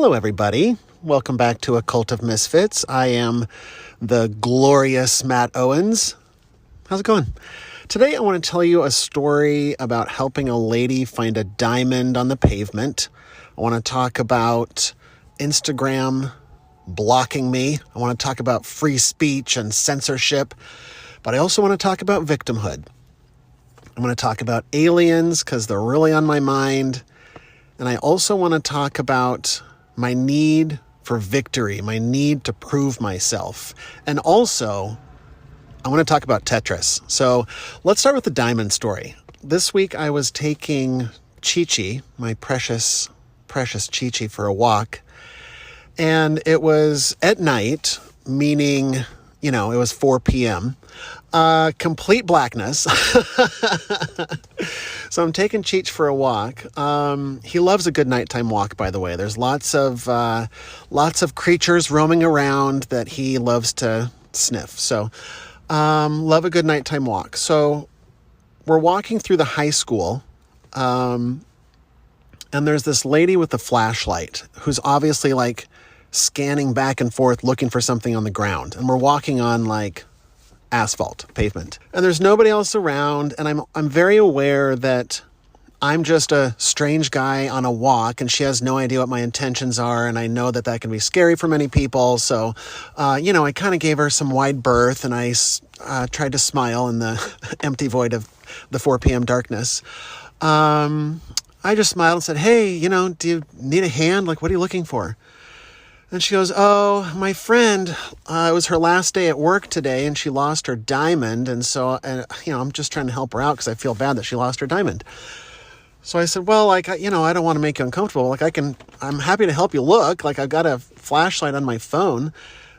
Hello, everybody. Welcome back to A Cult of Misfits. I am the glorious Matt Owens. How's it going? Today, I want to tell you a story about helping a lady find a diamond on the pavement. I want to talk about Instagram blocking me. I want to talk about free speech and censorship. But I also want to talk about victimhood. I'm going to talk about aliens because they're really on my mind. And I also want to talk about my need for victory, my need to prove myself. And also, I want to talk about Tetris. So let's start with the diamond story. This week I was taking Chi-Chi, my precious Chi-Chi, for a walk. And it was at night, meaning, it was 4 p.m. Complete blackness. So I'm taking Cheech for a walk. He loves a good nighttime walk, by the way. There's lots of creatures roaming around that he loves to sniff. So, love a good nighttime walk. So we're walking through the high school, and there's this lady with a flashlight who's obviously scanning back and forth looking for something on the ground. And we're walking on asphalt pavement, and there's nobody else around, and I'm very aware that I'm just a strange guy on a walk, and she has no idea what my intentions are, and I know that can be scary for many people. So I kind of gave her some wide berth, and I tried to smile in the empty void of the 4 p.m. darkness. I just smiled and said, "Hey, do you need a hand? What are you looking for?" And she goes, "Oh, my friend, it was her last day at work today, and she lost her diamond. And so, I'm just trying to help her out because I feel bad that she lost her diamond." So I said, "Well, I don't want to make you uncomfortable. I'm happy to help you look. I've got a flashlight on my phone."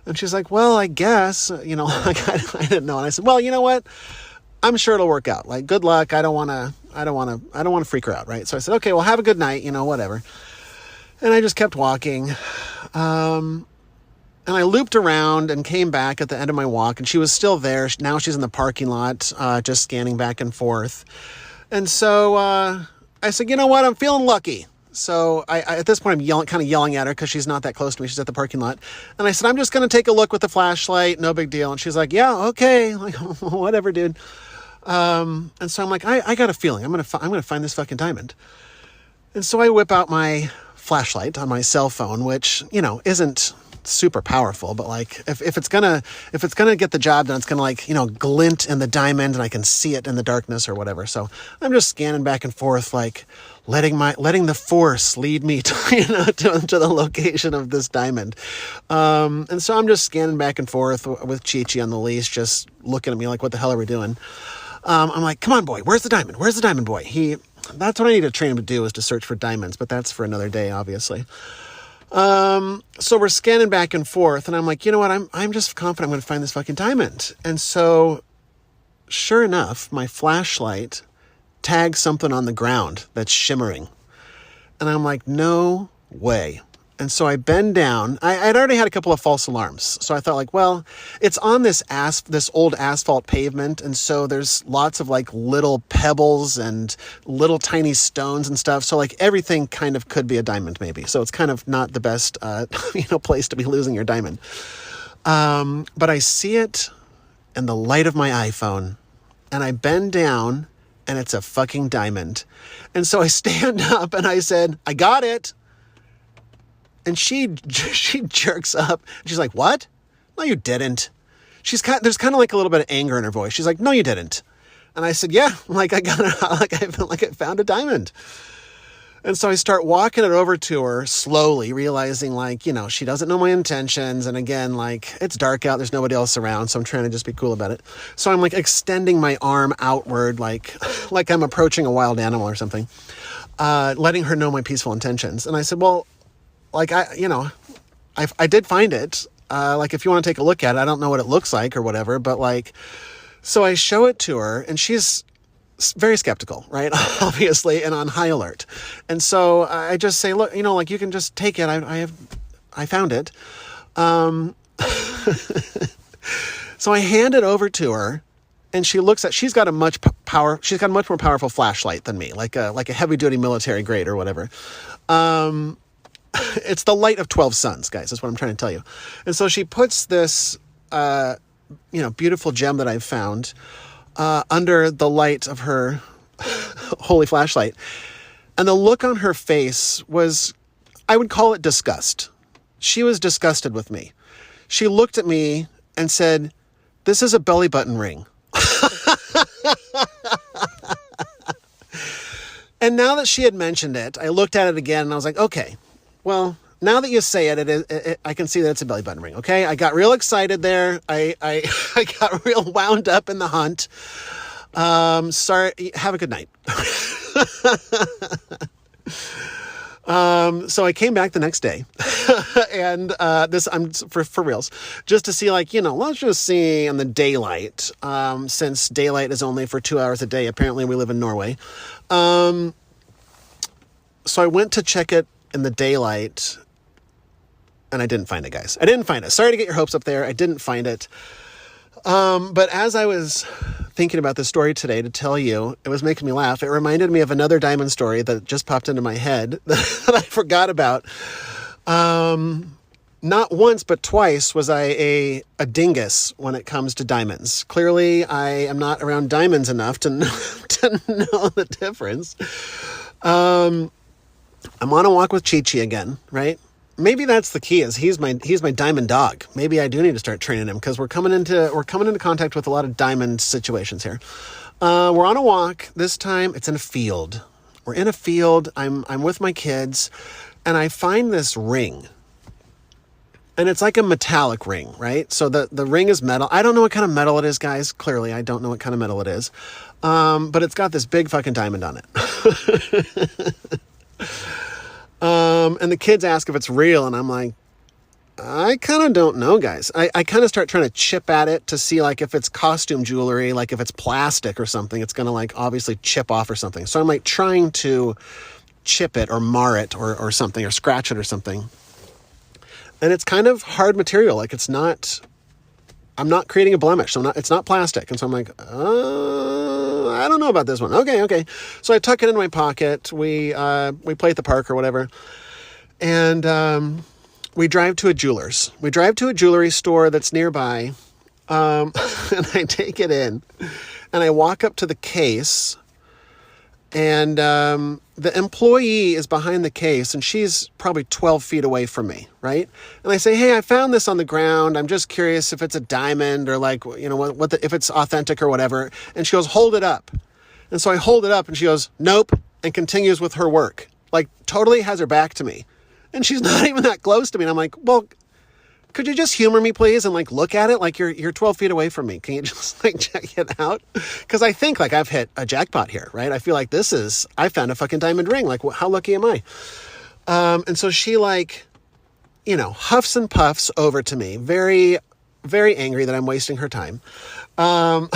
And she's like, "Well, I guess, I didn't know." And I said, "Well, you know what? I'm sure it'll work out. Good luck. I don't want to freak her out, right?" So I said, "Okay, well, have a good night, whatever." And I just kept walking. And I looped around and came back at the end of my walk, and she was still there. Now she's in the parking lot, just scanning back and forth. And so I said, "You know what? I'm feeling lucky." So I at this point, I'm kind of yelling at her because she's not that close to me. She's at the parking lot. And I said, "I'm just going to take a look with the flashlight. No big deal." And she's like, "Yeah, okay." Whatever, dude. And so I'm like, I got a feeling I'm going to find this fucking diamond. And so I whip out my flashlight on my cell phone, which, isn't super powerful, but if it's gonna get the job done, it's gonna glint in the diamond and I can see it in the darkness or whatever. So I'm just scanning back and forth, letting the force lead me to the location of this diamond. And so I'm just scanning back and forth with Chi-Chi on the leash, just looking at me like, "What the hell are we doing?" I'm like, "Come on, boy, where's the diamond? Where's the diamond, boy?" That's what I need to train him to do, is to search for diamonds, but that's for another day, obviously. So we're scanning back and forth, and I'm like, "You know what? I'm just confident I'm going to find this fucking diamond." And so, sure enough, my flashlight tags something on the ground that's shimmering. And I'm like, "No way." And so I bend down. I'd already had a couple of false alarms. So I thought well, it's on this old asphalt pavement. And so there's lots of little pebbles and little tiny stones and stuff. So everything kind of could be a diamond maybe. So it's kind of not the best, place to be losing your diamond. But I see it in the light of my iPhone, and I bend down, and it's a fucking diamond. And so I stand up and I said, "I got it." And she jerks up. She's like, "What? No, you didn't." There's kind of a little bit of anger in her voice. She's like, "No, you didn't." And I said, "Yeah, I got it. I felt like I found a diamond." And so I start walking it over to her slowly, realizing she doesn't know my intentions. And again, it's dark out. There's nobody else around. So I'm trying to just be cool about it. So I'm extending my arm outward, like I'm approaching a wild animal or something, letting her know my peaceful intentions. And I said, "Well, I did find it. If you want to take a look at it, I don't know what it looks like or whatever, but so I show it to her, and she's very skeptical, right? Obviously, and on high alert. And so I just say, "Look, you can just take it. I found it." So I hand it over to her, and she's got a much more powerful flashlight than me, like a heavy duty military grade or whatever. it's the light of 12 suns, guys. That's what I'm trying to tell you. And so she puts this, beautiful gem that I've found under the light of her holy flashlight. And the look on her face was, I would call it disgust. She was disgusted with me. She looked at me and said, "This is a belly button ring." And now that she had mentioned it, I looked at it again and I was like, okay, well, now that you say it, I can see that it's a belly button ring. Okay. I got real excited there. I got real wound up in the hunt. Sorry. Have a good night. So I came back the next day and, I'm for reals, just to see, let's just see in the daylight, since daylight is only for 2 hours a day. Apparently we live in Norway. So I went to check it in the daylight and I didn't find it, guys. I didn't find it. Sorry to get your hopes up there. I didn't find it. But as I was thinking about this story today to tell you, it was making me laugh. It reminded me of another diamond story that just popped into my head that I forgot about. Not once, but twice was I a dingus when it comes to diamonds. Clearly, I am not around diamonds enough to know, the difference. I'm on a walk with Chi-Chi again, right? Maybe that's the key, is he's my diamond dog. Maybe I do need to start training him, because we're coming into contact with a lot of diamond situations here. We're on a walk. This time it's in a field. We're in a field. I'm with my kids and I find this ring. And it's like a metallic ring, right? So the ring is metal. I don't know what kind of metal it is, guys. Clearly, I don't know what kind of metal it is. But it's got this big fucking diamond on it. And the kids ask if it's real, and I'm like, I kind of don't know, guys. I kind of start trying to chip at it to see, if it's costume jewelry, if it's plastic or something, it's going to, obviously chip off or something. So I'm, trying to chip it or mar it or something, or scratch it or something. And it's kind of hard material. I'm not creating a blemish. It's not plastic. And so I'm like, I don't know about this one. Okay. So I tuck it in my pocket. We play at the park or whatever. And, we drive to a jeweler's. We drive to a jewelry store that's nearby. And I take it in and I walk up to the case, and, the employee is behind the case and she's probably 12 feet away from me. Right. And I say, "Hey, I found this on the ground. I'm just curious if it's a diamond or if it's authentic or whatever." And she goes, "Hold it up." And so I hold it up and she goes, "Nope," and continues with her work. Totally has her back to me. And she's not even that close to me. And I'm like, "Well, could you just humor me, please? And look at it? You're 12 feet away from me. Can you just check it out?" Cause I think I've hit a jackpot here, right? I feel like I found a fucking diamond ring. How lucky am I? And so she huffs and puffs over to me, very, very angry that I'm wasting her time. And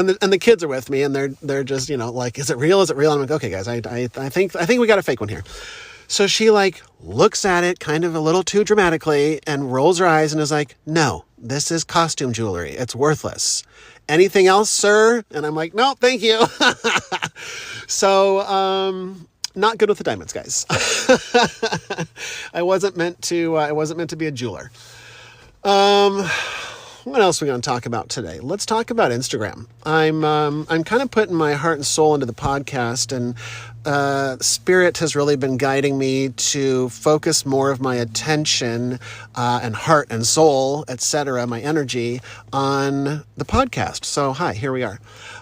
the kids are with me and they're just, "Is it real? Is it real?" I'm like, "Okay, guys, I think we got a fake one here." So she looks at it kind of a little too dramatically and rolls her eyes and is like, "No, this is costume jewelry. It's worthless. Anything else, sir?" And I'm like, "No, thank you." So, not good with the diamonds, guys. I wasn't meant to be a jeweler. What else are we going to talk about today? Let's talk about Instagram. I'm kind of putting my heart and soul into the podcast, and Spirit has really been guiding me to focus more of my attention and heart and soul, etc., my energy on the podcast. So, hi, here we are.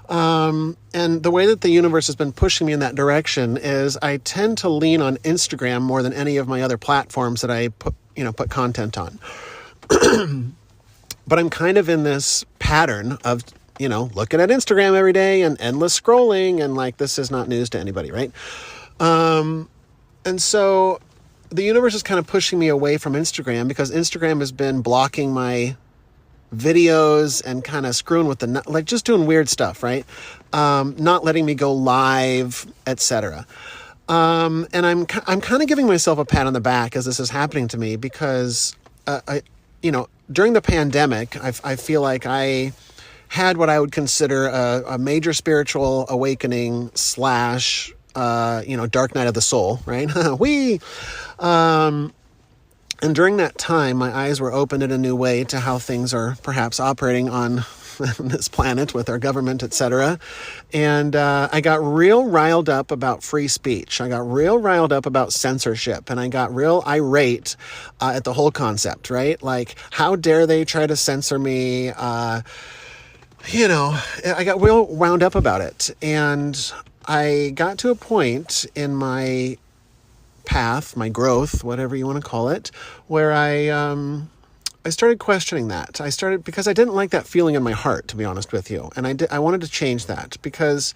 And the way that the universe has been pushing me in that direction is I tend to lean on Instagram more than any of my other platforms that I put content on. But I'm kind of in this pattern of, looking at Instagram every day and endless scrolling, and this is not news to anybody, right? And so the universe is kind of pushing me away from Instagram because Instagram has been blocking my videos and kind of screwing with just doing weird stuff, right? Not letting me go live, etc. And I'm kind of giving myself a pat on the back as this is happening to me because, during the pandemic, I feel like I had what I would consider a major spiritual awakening / dark night of the soul, right? And during that time, my eyes were opened in a new way to how things are perhaps operating on this planet with our government, etc. And I got real riled up about free speech. I got real riled up about censorship, and I got real irate at the whole concept, right? Like, how dare they try to censor me? I got real wound up about it. And I got to a point in my path, my growth, whatever you want to call it, where I started questioning that. Because I didn't like that feeling in my heart, to be honest with you. And I wanted to change that, because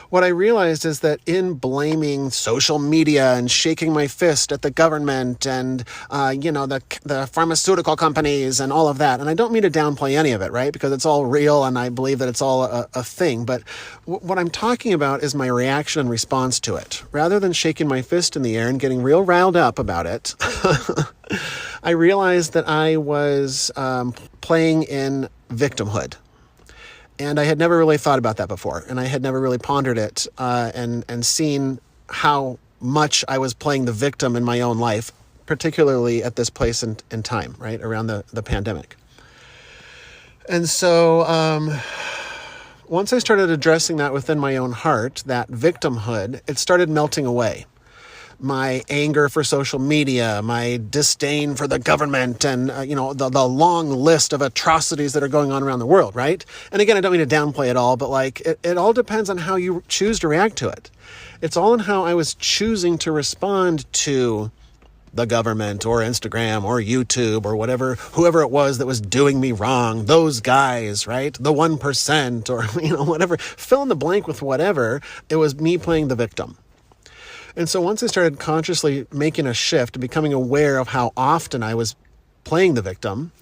what I realized is that in blaming social media and shaking my fist at the government and, the pharmaceutical companies and all of that, and I don't mean to downplay any of it, right? Because it's all real and I believe that it's all a thing. But what I'm talking about is my reaction and response to it. Rather than shaking my fist in the air and getting real riled up about it, I realized that I was playing in victimhood. And I had never really thought about that before. And I had never really pondered it and seen how much I was playing the victim in my own life, particularly at this place in time, right, around the pandemic. And so once I started addressing that within my own heart, that victimhood, it started melting away. My anger for social media, my disdain for the government, and, the long list of atrocities that are going on around the world, right? And again, I don't mean to downplay it all, but it all depends on how you choose to react to it. It's all in how I was choosing to respond to the government or Instagram or YouTube or whoever it was that was doing me wrong, those guys, right? The 1% or, whatever, fill in the blank with whatever. It was me playing the victim. And so once I started consciously making a shift, becoming aware of how often I was playing the victim,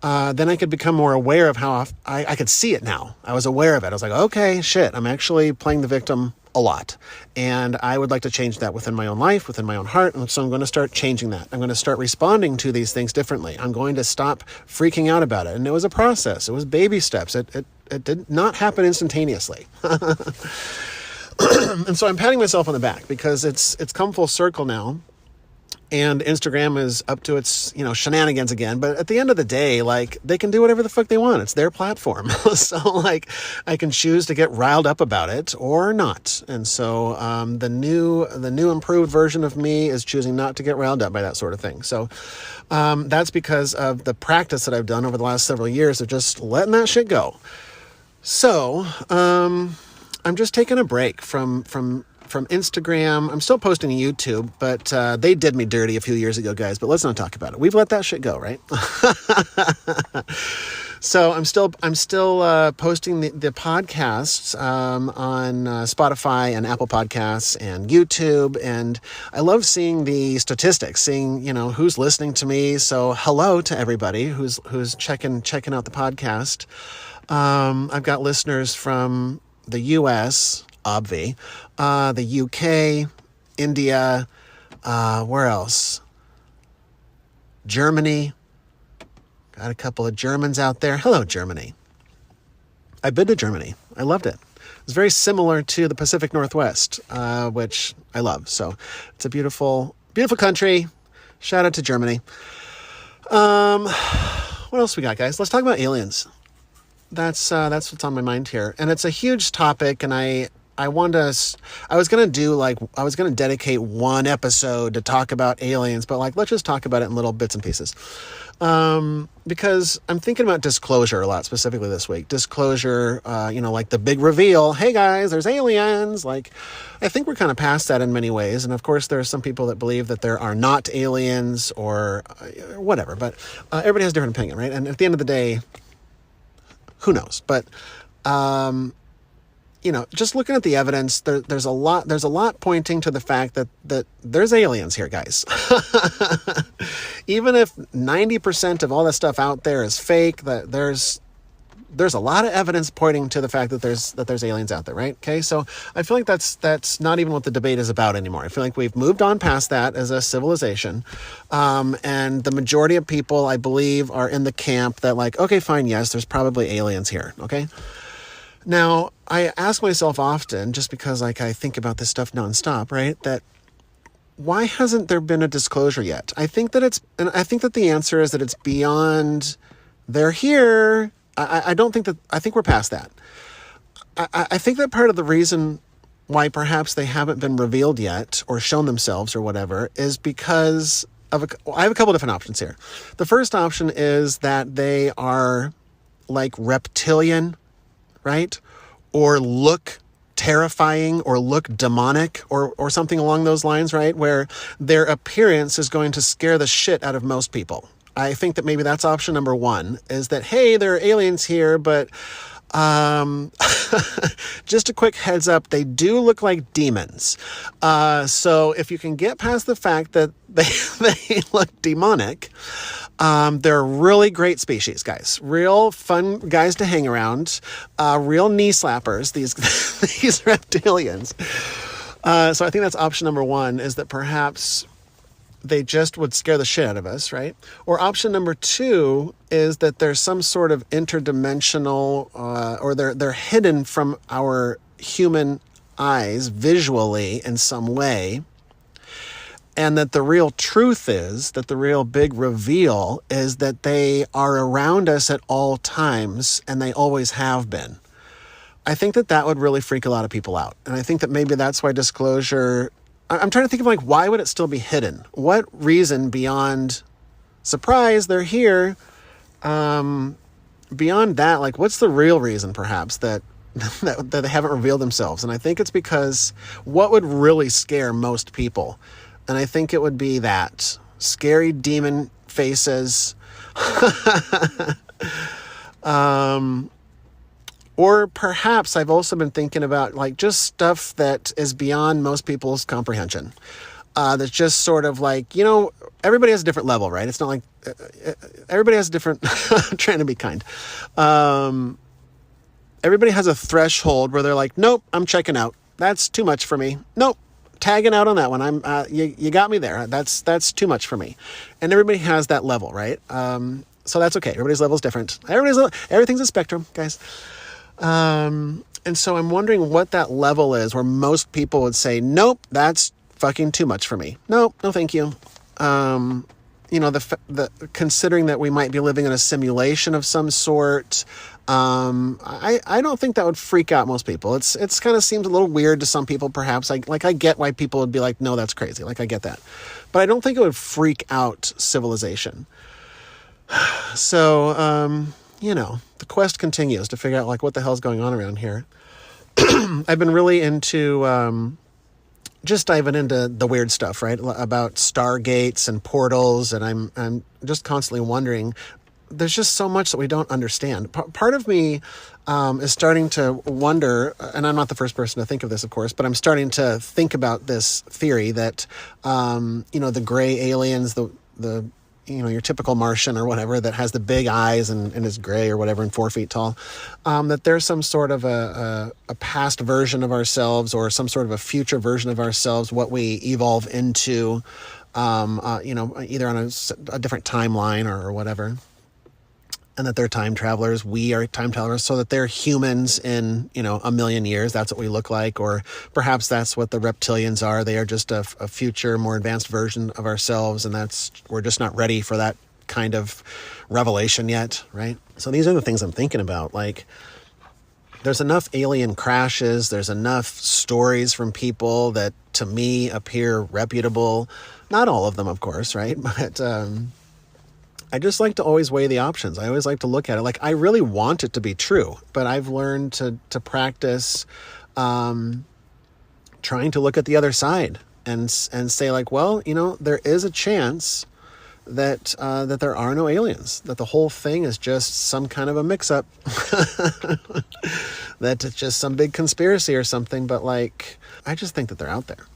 then I could become more aware of how I could see it now. I was aware of it. I was like, okay, shit, I'm actually playing the victim a lot. And I would like to change that within my own life, within my own heart. And so I'm going to start changing that. I'm going to start responding to these things differently. I'm going to stop freaking out about it. And it was a process. It was baby steps. It did not happen instantaneously. And so I'm patting myself on the back because it's come full circle now, and Instagram is up to its, shenanigans again. But at the end of the day, they can do whatever the fuck they want. It's their platform. So I can choose to get riled up about it or not. And so the new improved version of me is choosing not to get riled up by that sort of thing. So that's because of the practice that I've done over the last several years of just letting that shit go. So I'm just taking a break from Instagram. I'm still posting to YouTube, but they did me dirty a few years ago, guys. But let's not talk about it. We've let that shit go, right? So I'm still posting the podcasts on Spotify and Apple Podcasts and YouTube, and I love seeing the statistics, seeing who's listening to me. So hello to everybody who's checking out the podcast. I've got listeners from the U.S., obvi, the UK, India, where else? Germany. Got a couple of Germans out there. Hello, Germany. I've been to Germany. I loved it. It's very similar to the Pacific Northwest, which I love. So it's a beautiful, beautiful country. Shout out to Germany. What else we got, guys? Let's talk about aliens. That's what's on my mind here. And it's a huge topic, and I was going to dedicate one episode to talk about aliens, but let's just talk about it in little bits and pieces. Because I'm thinking about disclosure a lot, specifically this week. Disclosure, the big reveal. Hey guys, there's aliens. I think we're kind of past that in many ways. And of course, there are some people that believe that there are not aliens or whatever, but everybody has a different opinion, right? And at the end of the day, who knows? But, just looking at the evidence, there's a lot pointing to the fact that there's aliens here, guys. Even if 90% of all that stuff out there is fake, that there's a lot of evidence pointing to the fact that there's aliens out there, right? Okay, so I feel like that's not even what the debate is about anymore. I feel like we've moved on past that as a civilization, and the majority of people, I believe, are in the camp that okay, fine, yes, there's probably aliens here, okay? Now, I ask myself often, just because like I think about this stuff nonstop, right, that why hasn't there been a disclosure yet? I think that the answer is that it's beyond they're here. I don't think that, I think we're past that. I think that part of the reason why perhaps they haven't been revealed yet or shown themselves or whatever is because I have a couple different options here. The first option is that they are like reptilian, right? Or look terrifying or look demonic or something along those lines, right? Where their appearance is going to scare the shit out of most people. I think that maybe that's option number one, is that, hey, there are aliens here, but just a quick heads up, they do look like demons. So if you can get past the fact that they look demonic, they're a really great species, guys. Real fun guys to hang around. Real knee slappers, these reptilians. So I think that's option number one, is that perhaps they just would scare the shit out of us, right? Or option number two is that there's some sort of interdimensional, or they're hidden from our human eyes visually in some way. And that the real truth is, that the real big reveal is that they are around us at all times, and they always have been. I think that would really freak a lot of people out. And I think that maybe that's why disclosure, I'm trying to think of like, why would it still be hidden? What reason beyond surprise, they're here? Beyond that, like, what's the real reason perhaps that they haven't revealed themselves? And I think it's because what would really scare most people? And I think it would be that scary demon faces, or perhaps I've also been thinking about like just stuff that is beyond most people's comprehension. That's just sort of like, everybody has a different level, right? It's not like everybody has a different, trying to be kind. Everybody has a threshold where they're like, nope, I'm checking out. That's too much for me. Nope. Tagging out on that one. You got me there. That's too much for me. And everybody has that level, right? So that's okay. Everybody's level is different. Everything's a spectrum, guys. And so I'm wondering what that level is where most people would say, nope, that's fucking too much for me. Nope, no, thank you. Considering that we might be living in a simulation of some sort, I don't think that would freak out most people. It's kind of seems a little weird to some people, perhaps. I get why people would be like, no, that's crazy. Like, I get that. But I don't think it would freak out civilization. So, the quest continues to figure out like what the hell's going on around here. I've been really into, just diving into the weird stuff, right? About stargates and portals. And I'm just constantly wondering, there's just so much that we don't understand. Part of me is starting to wonder, and I'm not the first person to think of this, of course, but I'm starting to think about this theory that, the gray aliens, the your typical Martian or whatever that has the big eyes and is gray or whatever and 4 feet tall, that there's some sort of a past version of ourselves or some sort of a future version of ourselves, what we evolve into, either on a different timeline or whatever. And that they're time travelers, we are time travelers, so that they're humans in, a million years. That's what we look like. Or perhaps that's what the reptilians are. They are just a future, more advanced version of ourselves. And we're just not ready for that kind of revelation yet, right? So these are the things I'm thinking about. Like, there's enough alien crashes. There's enough stories from people that, to me, appear reputable. Not all of them, of course, right? But, I just like to always weigh the options. I always like to look at it. Like, I really want it to be true, but I've learned to practice trying to look at the other side and say like, well, there is a chance that there are no aliens, that the whole thing is just some kind of a mix-up, that it's just some big conspiracy or something. But like, I just think that they're out there.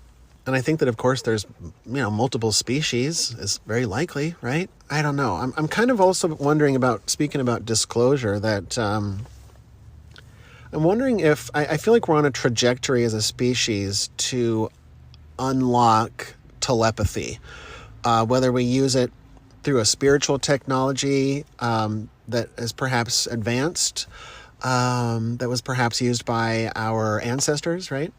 And I think that, of course, there's, multiple species is very likely, right? I don't know. I'm kind of also wondering speaking about disclosure, that I'm wondering if, I feel like we're on a trajectory as a species to unlock telepathy, whether we use it through a spiritual technology that is perhaps advanced, that was perhaps used by our ancestors, right?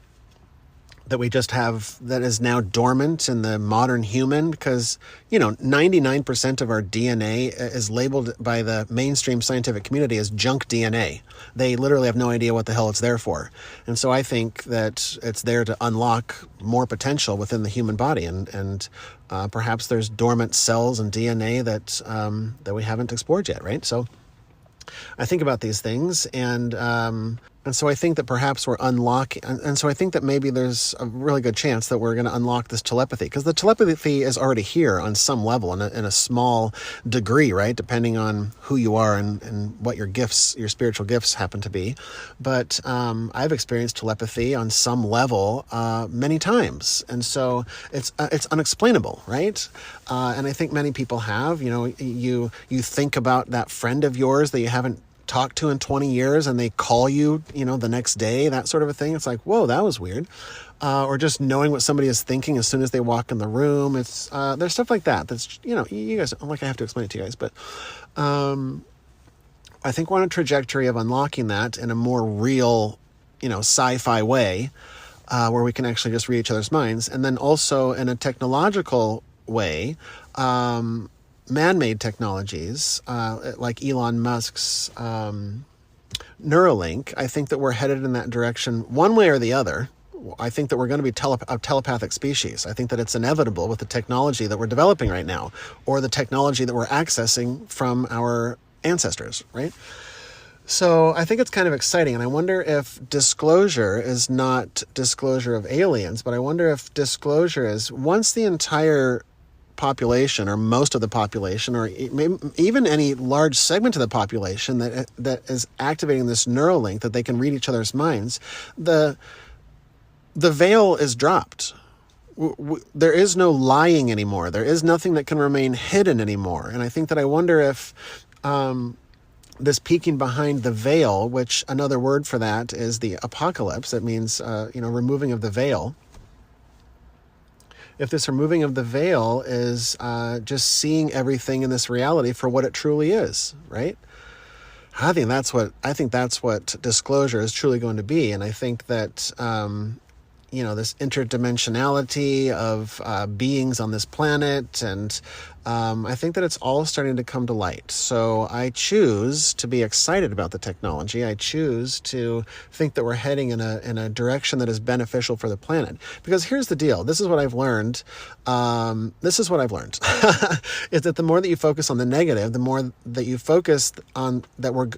That we just have, that is now dormant in the modern human, because 99% of our DNA is labeled by the mainstream scientific community as junk DNA. They literally have no idea what the hell it's there for. And so I think that it's there to unlock more potential within the human body, and perhaps there's dormant cells and DNA that we haven't explored yet, right? So I think about these things, and so I think that perhaps we're unlocking, and so I think that maybe there's a really good chance that we're going to unlock this telepathy, because the telepathy is already here on some level, in a small degree, right? Depending on who you are and what your gifts, your spiritual gifts happen to be. But I've experienced telepathy on some level many times, and so it's unexplainable, right? And I think many people have. You think about that friend of yours that you haven't talked to in 20 years, and they call you, the next day, that sort of a thing. It's like, whoa, that was weird. Or just knowing what somebody is thinking as soon as they walk in the room. It's there's stuff like that. That's, you guys, I have to explain it to you guys, but I think we're on a trajectory of unlocking that in a more real, sci-fi way, where we can actually just read each other's minds. And then also in a technological way, man-made technologies, like Elon Musk's Neuralink, I think that we're headed in that direction one way or the other. I think that we're going to be a telepathic species. I think that it's inevitable with the technology that we're developing right now, or the technology that we're accessing from our ancestors, right? So I think it's kind of exciting, and I wonder if disclosure is not disclosure of aliens, but I wonder if disclosure is once the entire population, or most of the population, or even any large segment of the population that is activating this Neuralink, that they can read each other's minds, the veil is dropped. There is no lying anymore. There is nothing that can remain hidden anymore. And I think that I wonder if this peeking behind the veil, which another word for that is the apocalypse, that means removing of the veil. If this removing of the veil is just seeing everything in this reality for what it truly is, right? I think that's what disclosure is truly going to be. And I think that this interdimensionality of beings on this planet, and I think that it's all starting to come to light. So I choose to be excited about the technology. I choose to think that we're heading in a direction that is beneficial for the planet. Because here's the deal. This is what I've learned. Is that the more that you focus on the negative, the more that you focus on that we're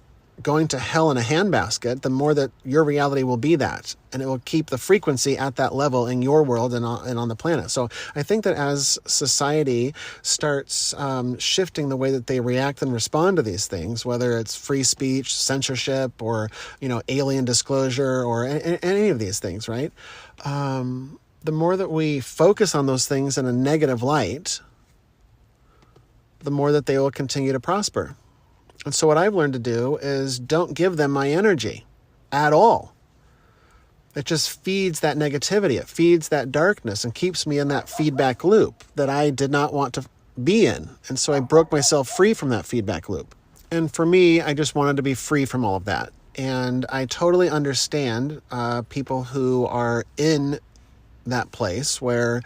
going to hell in a handbasket, the more that your reality will be that, and it will keep the frequency at that level in your world and on the planet. So I think that as society starts shifting the way that they react and respond to these things, whether it's free speech, censorship, or alien disclosure, or any of these things, right? The more that we focus on those things in a negative light, the more that they will continue to prosper. And so what I've learned to do is don't give them my energy at all. It just feeds that negativity. It feeds that darkness and keeps me in that feedback loop that I did not want to be in. And so I broke myself free from that feedback loop. And for me, I just wanted to be free from all of that. And I totally understand people who are in that place where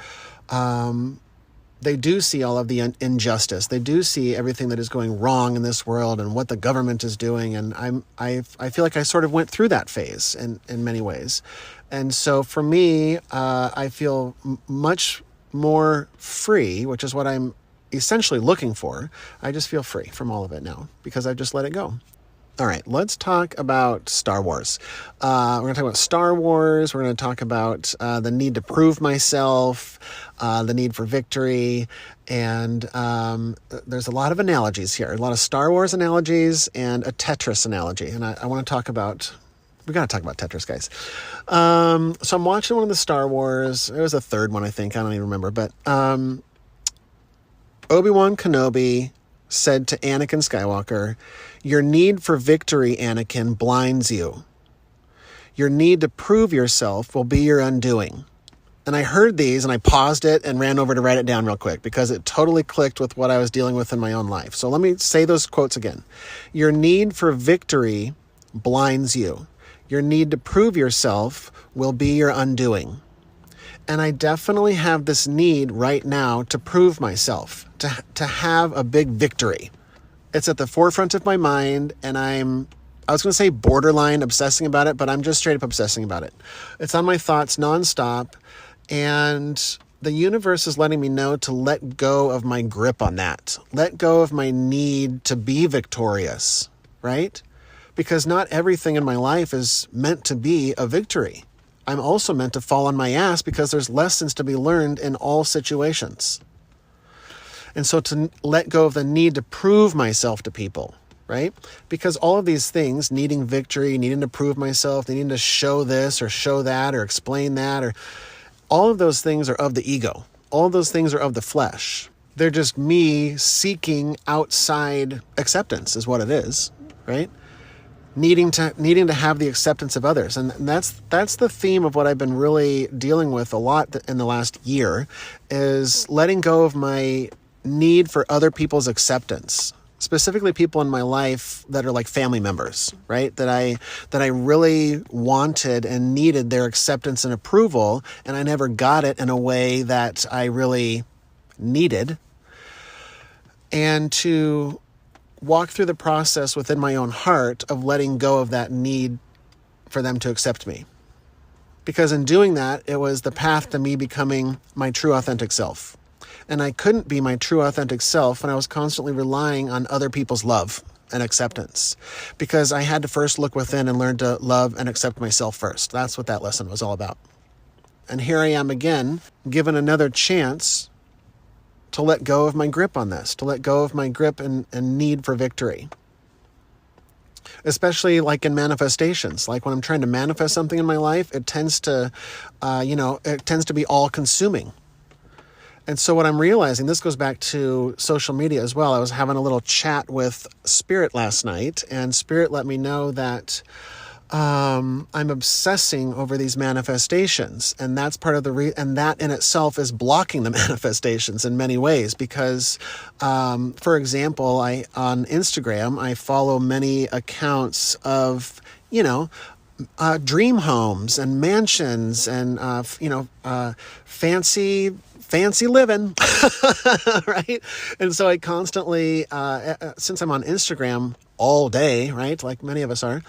they do see all of the injustice. They do see everything that is going wrong in this world and what the government is doing. And I feel like I sort of went through that phase in many ways. And so for me, I feel much more free, which is what I'm essentially looking for. I just feel free from all of it now because I've just let it go. All right, let's talk about Star Wars. We're going to talk about Star Wars. We're going to talk about the need to prove myself, the need for victory, and there's a lot of analogies here, a lot of Star Wars analogies and a Tetris analogy. And I want to talk about, we got to talk about Tetris, guys. So I'm watching one of the Star Wars. It was the third one, I think. I don't even remember. But Obi-Wan Kenobi said to Anakin Skywalker, "Your need for victory, Anakin, blinds you. Your need to prove yourself will be your undoing." And I heard these and I paused it and ran over to write it down real quick because it totally clicked with what I was dealing with in my own life. So let me say those quotes again. Your need for victory blinds you. Your need to prove yourself will be your undoing. And I definitely have this need right now to prove myself, to have a big victory. It's at the forefront of my mind, and I was going to say borderline obsessing about it, but I'm just straight up obsessing about it. It's on my thoughts nonstop, and the universe is letting me know to let go of my grip on that. Let go of my need to be victorious, right? Because not everything in my life is meant to be a victory. I'm also meant to fall on my ass because there's lessons to be learned in all situations. And so to let go of the need to prove myself to people, right? Because all of these things, needing victory, needing to prove myself, needing to show this or show that or explain that, or all of those things are of the ego. All of those things are of the flesh. They're just me seeking outside acceptance is what it is, right? Needing to have the acceptance of others. And that's the theme of what I've been really dealing with a lot in the last year, is letting go of my need for other people's acceptance, specifically people in my life that are like family members, right? That I really wanted and needed their acceptance and approval, and I never got it in a way that I really needed. And to walk through the process within my own heart of letting go of that need for them to accept me. Because in doing that, it was the path to me becoming my true authentic self. And I couldn't be my true authentic self when I was constantly relying on other people's love and acceptance. Because I had to first look within and learn to love and accept myself first. That's what that lesson was all about. And here I am again, given another chance to let go of my grip on this, to let go of my grip and need for victory. Especially like in manifestations, like when I'm trying to manifest something in my life, it tends to, be all consuming. And so what I'm realizing, this goes back to social media as well. I was having a little chat with Spirit last night, and Spirit let me know that I'm obsessing over these manifestations, and that's part of and that in itself is blocking the manifestations in many ways. Because, for example, on Instagram I follow many accounts of dream homes and mansions and fancy living, right? And so I constantly, since I'm on Instagram all day, right, like many of us are,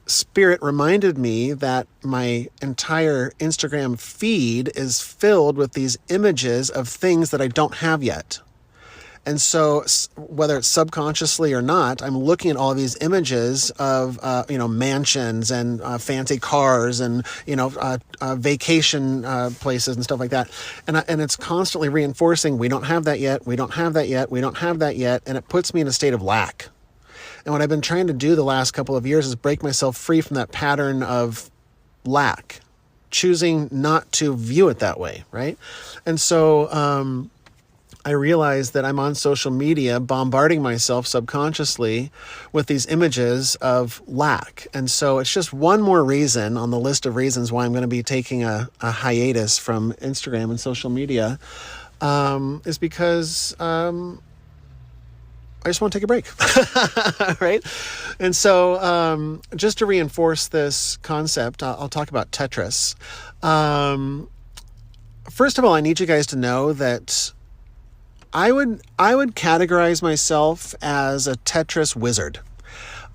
Spirit reminded me that my entire Instagram feed is filled with these images of things that I don't have yet. And so whether it's subconsciously or not, I'm looking at all these images of, mansions and fancy cars and, vacation places and stuff like that. And it's constantly reinforcing, we don't have that yet, we don't have that yet, we don't have that yet. And it puts me in a state of lack. And what I've been trying to do the last couple of years is break myself free from that pattern of lack, choosing not to view it that way, right? And so, I realize that I'm on social media bombarding myself subconsciously with these images of lack. And so it's just one more reason on the list of reasons why I'm going to be taking a hiatus from Instagram and social media, is because I just want to take a break, right? And so just to reinforce this concept, I'll talk about Tetris. First of all, I need you guys to know that I would categorize myself as a Tetris wizard.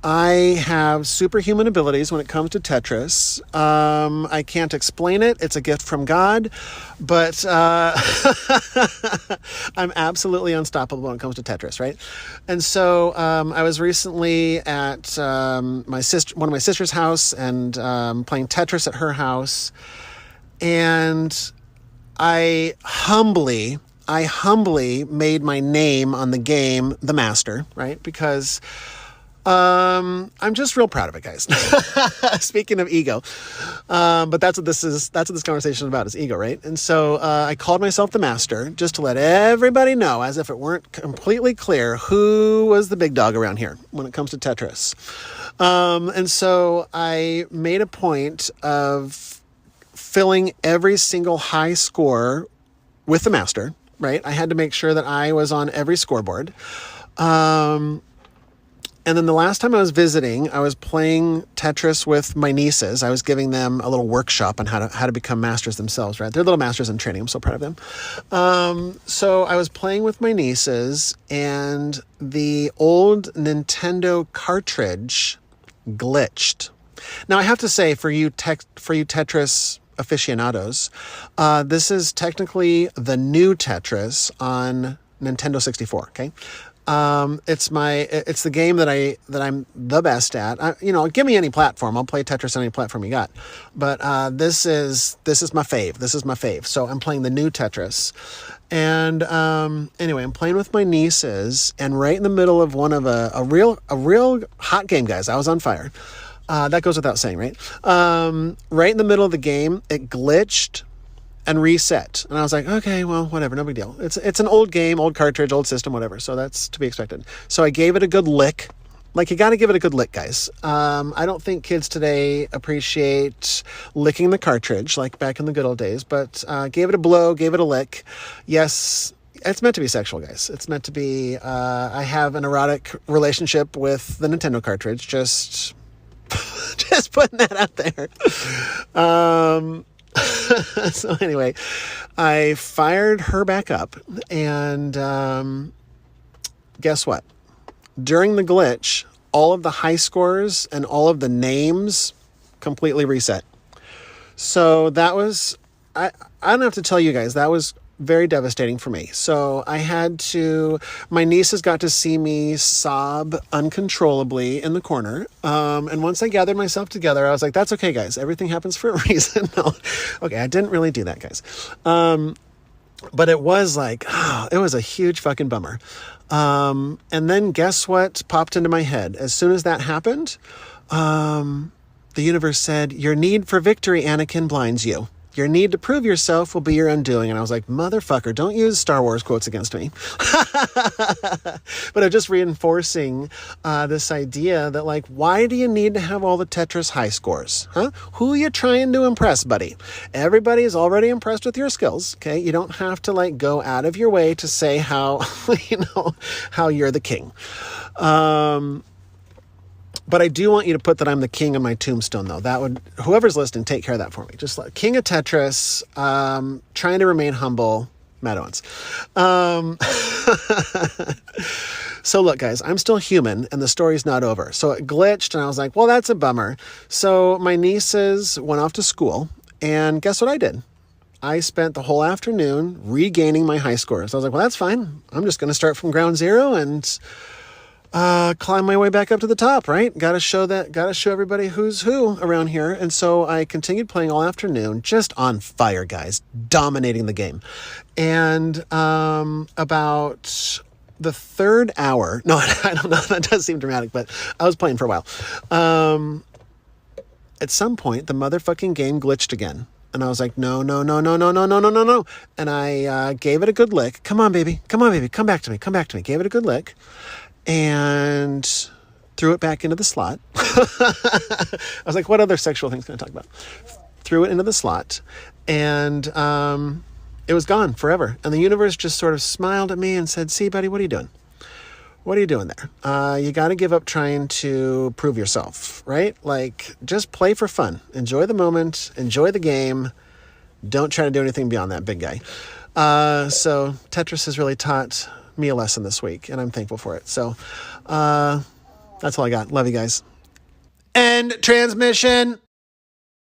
I have superhuman abilities when it comes to Tetris. I can't explain it. It's a gift from God, but I'm absolutely unstoppable when it comes to Tetris, right? And so I was recently at one of my sister's house and playing Tetris at her house, and I humbly made my name on the game the master, right? Because I'm just real proud of it, guys. Speaking of ego, but that's what this conversation is about, is ego, right? And so I called myself the master just to let everybody know, as if it weren't completely clear, who was the big dog around here when it comes to Tetris. And so I made a point of filling every single high score with the master. Right? I had to make sure that I was on every scoreboard. And then the last time I was visiting, I was playing Tetris with my nieces. I was giving them a little workshop on how to become masters themselves, right? They're little masters in training. I'm so proud of them. So I was playing with my nieces, and the old Nintendo cartridge glitched. Now, I have to say, for you Tetris aficionados, this is technically the new Tetris on Nintendo 64, okay? It's the game that I'm the best at. Give me any platform. I'll play Tetris on any platform you got. But this is my fave. This is my fave. So I'm playing the new Tetris. And anyway, I'm playing with my nieces, and right in the middle of one of a real hot game, guys. I was on fire. That goes without saying, right? Right in the middle of the game, it glitched and reset. And I was like, okay, well, whatever, no big deal. It's an old game, old cartridge, old system, whatever. So that's to be expected. So I gave it a good lick. Like, you got to give it a good lick, guys. I don't think kids today appreciate licking the cartridge like back in the good old days, but gave it a blow, gave it a lick. Yes, it's meant to be sexual, guys. It's meant to be, I have an erotic relationship with the Nintendo cartridge. Just putting that out there. So anyway, I fired her back up, and guess what? During the glitch, all of the high scores and all of the names completely reset. So that was, I don't have to tell you guys, that was very devastating for me. So my nieces got to see me sob uncontrollably in the corner. And once I gathered myself together, I was like, that's okay, guys. Everything happens for a reason. No. Okay, I didn't really do that, guys. But it was like, it was a huge fucking bummer. And then guess what popped into my head? As soon as that happened, the universe said, your need for victory, Anakin, blinds you. Your need to prove yourself will be your undoing. And I was like, motherfucker, don't use Star Wars quotes against me. But I'm just reinforcing this idea that, like, why do you need to have all the Tetris high scores? Huh? Who are you trying to impress, buddy? Everybody is already impressed with your skills, okay? You don't have to, like, go out of your way to say how, how you're the king. But I do want you to put that I'm the king on my tombstone, though. That would, whoever's listening, take care of that for me. Just like king of Tetris, trying to remain humble, Matt Owens. So look, guys, I'm still human, and the story's not over. So it glitched, and I was like, well, that's a bummer. So my nieces went off to school, and guess what I did? I spent the whole afternoon regaining my high scores. I was like, well, that's fine. I'm just going to start from ground zero and climb my way back up to the top, right? Got to show everybody who's who around here. And so I continued playing all afternoon, just on fire, guys, dominating the game. And about the third hour, no, I don't know, that does seem dramatic, but I was playing for a while. At some point, the motherfucking game glitched again. And I was like, no. And I gave it a good lick. Come on, baby. Come back to me. Gave it a good lick. And threw it back into the slot. I was like, what other sexual things can I talk about? Threw it into the slot, and it was gone forever. And the universe just sort of smiled at me and said, see, buddy, what are you doing? What are you doing there? You got to give up trying to prove yourself, right? Like, just play for fun. Enjoy the moment. Enjoy the game. Don't try to do anything beyond that, big guy. So Tetris has really taught me a lesson this week, and I'm thankful for it. So that's all I got. Love you guys. End transmission.